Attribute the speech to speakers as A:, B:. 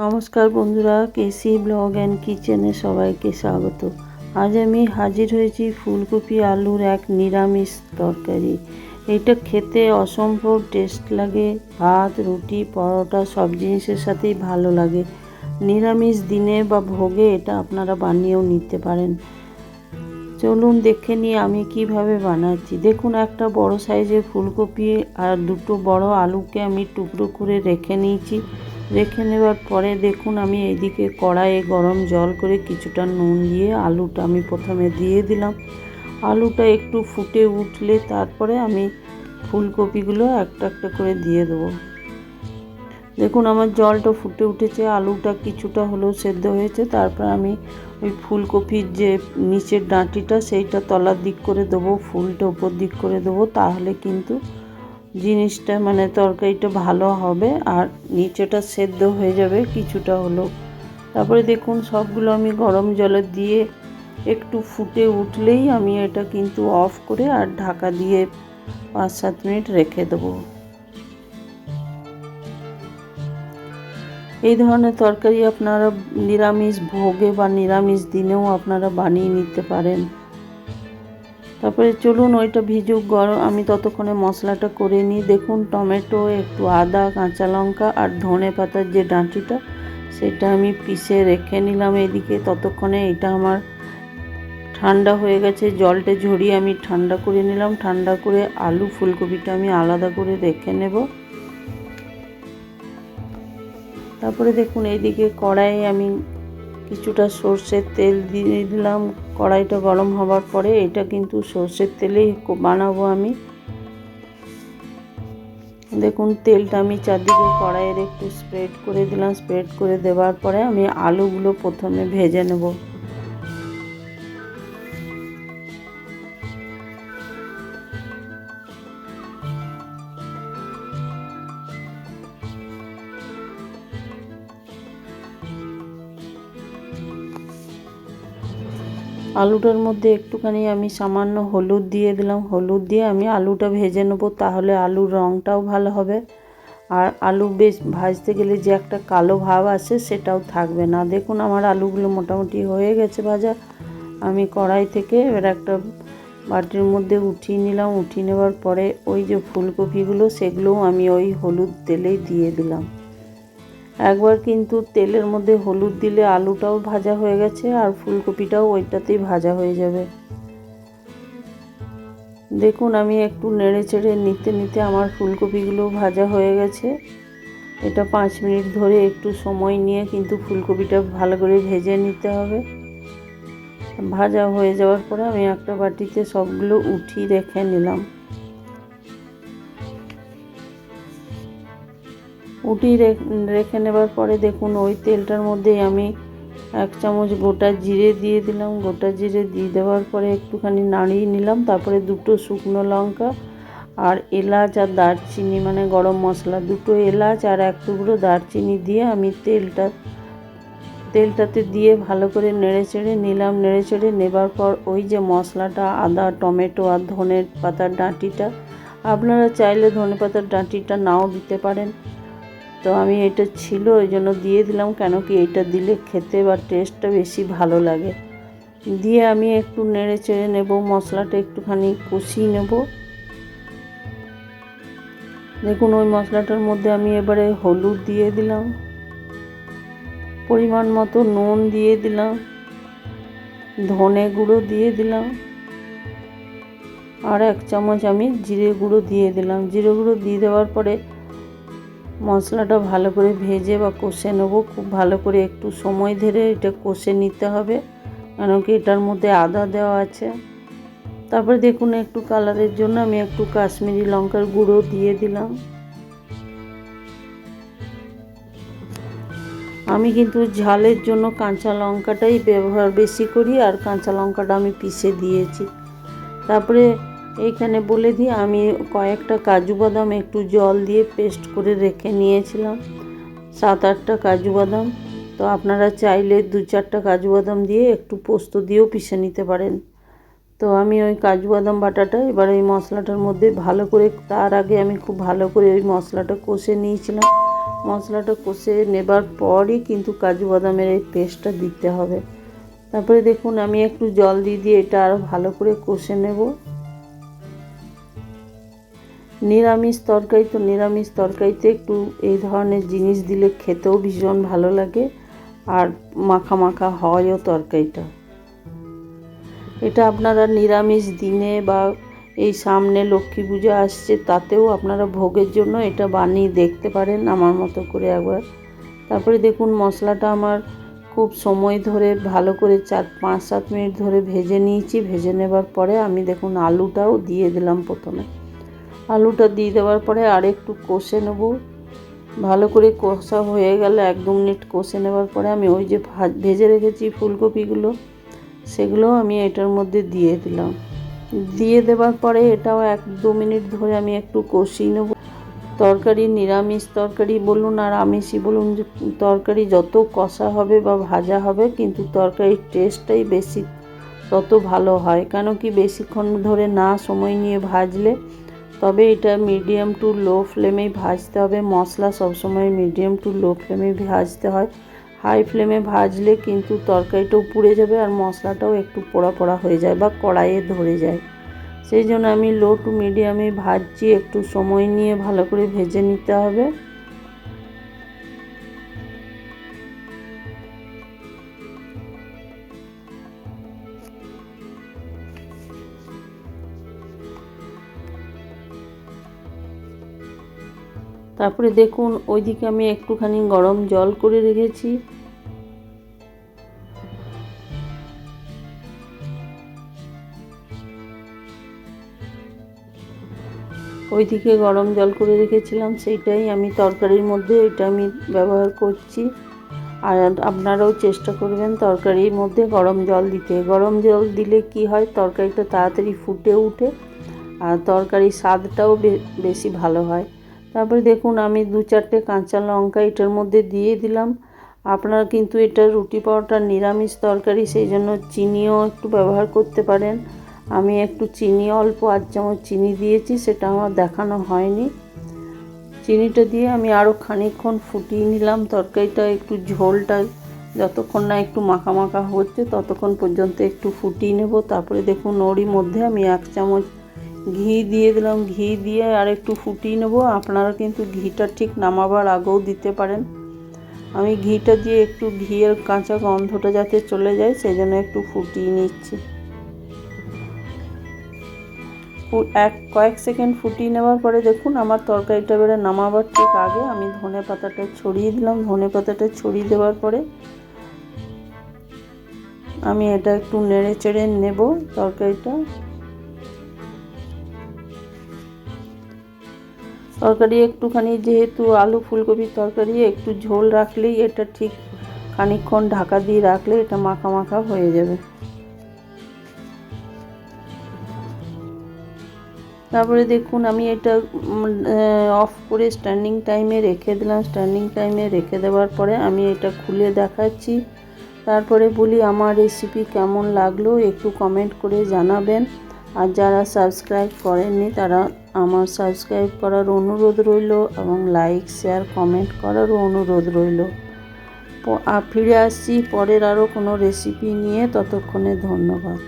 A: নমস্কার বন্ধুরা, কেসি blog and কিচেনে সবাইকে স্বাগত। আজ আমি হাজির হয়েছি ফুলকপি আলুর এক নিরামিষ তরকারি। এটা খেতে অসম্ভব টেস্ট লাগে। ভাত, রুটি, পরোটা সব জিনিসের সাথেই ভালো লাগে। নিরামিষ দিনে বা ভোগে এটা আপনারা বানিয়েও নিতে পারেন। চলুন দেখে নিই আমি কিভাবে বানাচ্ছি। দেখুন, একটা বড় সাইজের ফুলকপি আর দুটো বড় আলুকে আমি টুকরো করে রেখে নিয়েছি। রেখে নেওয়ার পরে দেখুন, আমি এইদিকে কড়াইয়ে গরম জল করে কিছুটা নুন দিয়ে আলুটা আমি প্রথমে দিয়ে দিলাম। আলুটা একটু ফুটে উঠলে তারপরে আমি ফুলকপিগুলো একটা একটা করে দিয়ে দেবো। দেখুন, আমার জলটা ফুটে উঠেছে, আলুটা কিছুটা হলেও সেদ্ধ হয়েছে। তারপর আমি ওই ফুলকপির যে নিচের ডাঁটিটা সেইটা তলার দিক করে দেবো, ফুলটা উপর দিক করে দেবো। তাহলে কিন্তু জিনিসটা তরকারিটা ভালো হবে আর নিচেটা সেদ্ধ হয়ে যাবে কিছুটা হলেও। তারপরে দেখুন, সবগুলো আমি গরম জলে দিয়ে একটু ফুটে উঠলেই আমি এটা কিন্তু অফ করে আর ঢাকা দিয়ে 5-7 মিনিট রেখে দেবো। এই ধরনের তরকারি আপনারা নিরামিষ ভোগে বা নিরামিষ দিনেও আপনারা বানিয়ে নিতে পারেন। তারপরে চলুন ওইটা ভিজুক গরম, আমি ততক্ষণে মশলাটা করে নিই। দেখুন, টমেটো, একটু আদা, কাঁচা লঙ্কা আর ধনে পাতার যে ডাঁটিটা সেটা আমি পিষে রেখে নিলাম এদিকে। ততক্ষণে এটা আমার ঠান্ডা হয়ে গেছে, জলটা ঝরিয়ে আমি ঠান্ডা করে নিলাম। ঠান্ডা করে আলু ফুলকপিটা আমি আলাদা করে রেখে নেব। তারপরে দেখুন, এইদিকে কড়াইয়ে আমি কিছুটা সর্ষের তেল দিয়ে দিলাম। কড়াইটা গরম হবার পরে এটা কিন্তু সর্ষের তেলেই বানাবো আমি। দেখুন, তেলটা আমি চারদিকে কড়াইয়ের একটু স্প্রেড করে দিলাম। স্প্রেড করে দেওয়ার পরে আমি আলুগুলো প্রথমে ভেজে নেব। আলুটার মধ্যে একটুখানি আমি সামান্য হলুদ দিয়ে দিলাম। হলুদ দিয়ে আমি আলুটা ভেজে নেব, তাহলে আলুর রঙটাও ভালো হবে আর আলু বেশ ভাজতে গেলে যে একটা কালো ভাব আসে সেটাও থাকবে না। দেখুন, আমার আলুগুলো মোটামুটি হয়ে গেছে ভাজা। আমি কড়াই থেকে এবার একটা বাটির মধ্যে উঠিয়ে নিলাম। উঠিয়ে নেওয়ার পরে ওই যে ফুলকপিগুলো সেগুলোও আমি ওই হলুদ তেলেই দিয়ে দিলাম। একবার কিন্তু তেলের মধ্যে হলুদ দিলে আলুটাও ভাজা হয়ে গেছে আর ফুলকপিটাও ওইটাতেই ভাজা হয়ে যাবে। দেখুন, আমি একটু নেড়ে চেড়ে নিতে নিতে আমার ফুলকপিগুলো ভাজা হয়ে গেছে। এটা 5 মিনিট ধরে একটু সময় নিয়ে কিন্তু ফুলকপিটা ভালো করে ভেজে নিতে হবে। ভাজা হয়ে যাওয়ার পরে আমি একটা বাটিতে সবগুলো উঠিয়ে রেখে নিলাম। উঠিয়ে রেখে নেবার পরে দেখুন, ওই তেলটার মধ্যেই আমি 1 চামচ গোটা জিরে দিয়ে দিলাম। গোটা জিরে দিয়ে দেওয়ার পরে একটুখানি নাড়িয়ে নিলাম। তারপরে 2টো শুকনো লঙ্কা আর এলাচ আর দারচিনি গরম মশলা, 2টো এলাচ আর 1 টুকরো দারচিনি দিয়ে আমি তেলটাতে দিয়ে ভালো করে নেড়ে চেড়ে নিলাম। নেড়ে চেড়ে নেবার পর ওই যে মশলাটা, আদা, টমেটো আর ধনে পাতার ডাঁটিটা, আপনারা চাইলে ধনে পাতার ডাঁটিটা নাও দিতে পারেন। তো আমি এটা ছিল ওই জন্য দিয়ে দিলাম, কেন কি এটা দিলে খেতে বা টেস্টটা বেশি ভালো লাগে। দিয়ে আমি একটু নেড়ে চেড়ে নেব, মশলাটা একটুখানি কষিয়ে নেব। দেখুন, ওই মশলাটার মধ্যে আমি এবারে হলুদ দিয়ে দিলাম, পরিমাণ মতো নুন দিয়ে দিলাম, ধনে গুঁড়ো দিয়ে দিলাম আর 1 চামচ আমি জিরে গুঁড়ো দিয়ে দিলাম। জিরে গুঁড়ো দিয়ে দেওয়ার পরে মশলাটা ভালো করে ভেজে বা কষে নেব। খুব ভালো করে একটু সময় ধরে এটা কষে নিতে হবে, কেন কি এটার মধ্যে আদা দেওয়া আছে। তারপরে দেখুন, একটু কালারের জন্য আমি একটু কাশ্মীরি লঙ্কার গুঁড়ো দিয়ে দিলাম। আমি কিন্তু ঝালের জন্য কাঁচা লঙ্কাটাই ব্যবহার বেশি করি আর কাঁচা লঙ্কাটা আমি পিষে দিয়েছি। তারপরে এইখানে বলে দিই, আমি কয়েকটা কাজু বাদাম একটু জল দিয়ে পেস্ট করে রেখে নিয়েছিলাম, 7-8টা কাজু বাদাম। তো আপনারা চাইলে 2-4টা কাজু বাদাম দিয়ে একটু পোস্ত দিয়েও পিষে নিতে পারেন। তো আমি ওই কাজু বাদাম বাটাটা এবার এই মশলাটার মধ্যে ভালো করে, তার আগে আমি খুব ভালো করে ওই মশলাটা কষে নিয়েছিলাম। মশলাটা কষে নেবার পরই কিন্তু কাজু বাদামের এই পেস্টটা দিতে হবে। তারপরে দেখুন আমি একটু জল দিয়ে এটা আরও ভালো করে কষে নেব। নিরামিষ তরকারি তো নিরামিষ তরকারিতে একটু এই ধরনের জিনিস দিলে খেতেও ভীষণ ভালো লাগে, আর মাখা মাখা হয়ও তরকারিটা। এটা আপনারা নিরামিষ দিনে বা এই সামনে লক্ষ্মী পুজো আসছে তাতেও আপনারা ভোগের জন্য এটা বানিয়ে দেখতে পারেন আমার মতো করে একবার। তারপরে দেখুন মশলাটা আমার খুব সময় ধরে ভালো করে 5-7 মিনিট ধরে ভেজে নিয়েছি। ভেজে নেবার পরে আমি দেখুন আলুটাও দিয়ে দিলাম। প্রথমে আলুটা দিয়ে দেওয়ার পরে আর একটু কষে নেব। ভালো করে কষা হয়ে গেলে 1-2 মিনিট কষে নেবার পরে আমি ওই যে ভেজে রেখেছি ফুলকপিগুলো সেগুলো আমি এটার মধ্যে দিয়ে দিলাম। দিয়ে দেওয়ার পরে এটাও 1-2 মিনিট ধরে আমি একটু কষিয়ে নেব। তরকারি নিরামিষ তরকারি বলুন আর আমিষই বলুন, তরকারি যত কষা হবে বা ভাজা হবে কিন্তু তরকারির টেস্টটাই বেশি তত ভালো হয়। কেন কি বেশিক্ষণ ধরে না সময় নিয়ে ভাজলে, তবে এটা মিডিয়াম টু লো ফ্লেমেই ভাজতে হবে। মশলা সবসময় মিডিয়াম টু লো ফ্লেমেই ভাজতে হয়। হাই ফ্লেমে ভাজলে কিন্তু তরকারিটাও পুড়ে যাবে আর মশলাটাও একটু পোড়া পোড়া হয়ে যায় বা কড়াইয়ে ধরে যায়। সেই জন্য আমি লো টু মিডিয়ামে ভাজছি, একটু সময় নিয়ে ভালো করে ভেজে নিতে হবে। তারপরে দেখুন ওইদিকে আমি একটুখানি গরম জল করে রেখেছি। ওইদিকে গরম জল করে রেখেছিলাম, সেইটাই আমি তরকারির মধ্যে এটা আমি ব্যবহার করছি। আর আপনারাও চেষ্টা করবেন তরকারির মধ্যে গরম জল দিতে। গরম জল দিলে কি হয়, তরকারিটা তাড়াতাড়ি ফুটে ওঠে আর তরকারির স্বাদটাও বেশি ভালো হয়। তারপরে দেখুন আমি 2-4টে কাঁচা লঙ্কা এটার মধ্যে দিয়ে দিলাম। আপনারা কিন্তু এটা রুটি পরোটা নিরামিষ তরকারি, সেই জন্য চিনিও একটু ব্যবহার করতে পারেন। আমি একটু চিনি অল্প 8 চামচ চিনি দিয়েছি, সেটা আমার দেখানো হয়নি। চিনিটা দিয়ে আমি আরও খানিকক্ষণ ফুটিয়ে নিলাম। তরকারিটা একটু ঝোলটা যতক্ষণ না একটু মাখা মাখা হচ্ছে ততক্ষণ পর্যন্ত একটু ফুটিয়ে নেব। তারপরে দেখুন ওরই মধ্যে আমি 1 চামচ ঘি দিয়ে দিলাম। ঘি দিয়ে আর একটু ফুটিয়ে নেব। আপনারা কিন্তু ঘিটা ঠিক নামাবার আগেও দিতে পারেন। আমি ঘিটা দিয়ে একটু ঘিয়ের কাঁচা গন্ধটা যাতে চলে যায় সেই জন্য একটু ফুটিয়ে নিচ্ছি। কয়েক সেকেন্ড ফুটিয়ে নেওয়ার পরে দেখুন আমার তরকারিটা এবারে নামাবার ঠিক আগে আমি ধনে পাতাটা ছড়িয়ে দিলাম। ধনে পাতাটা ছড়িয়ে দেওয়ার পরে আমি এটা একটু নেড়ে চেড়ে নেব। তরকারি একটুখানি, যেহেতু আলু ফুলকপির তরকারি, একটু ঝোল রাখলেই এটা ঠিক খানিকক্ষণ ঢাকা দিয়ে রাখলে এটা মাখা মাখা হয়ে যাবে। তারপরে দেখুন আমি এটা অফ করে স্ট্যান্ডিং টাইমে রেখে দিলাম। স্ট্যান্ডিং টাইমে রেখে দেওয়ার পরে আমি এটা খুলে দেখাচ্ছি। তারপরে বলি আমার রেসিপি কেমন লাগলো একটু কমেন্ট করে জানাবেন। আর যারা সাবস্ক্রাইব করেননি তারা আমার সাবস্ক্রাইব করার অনুরোধ রইল এবং লাইক শেয়ার কমেন্ট করারও অনুরোধ রইল। ফিরে আসছি পরের আরও কোনো রেসিপি নিয়ে, ততক্ষণে ধন্যবাদ।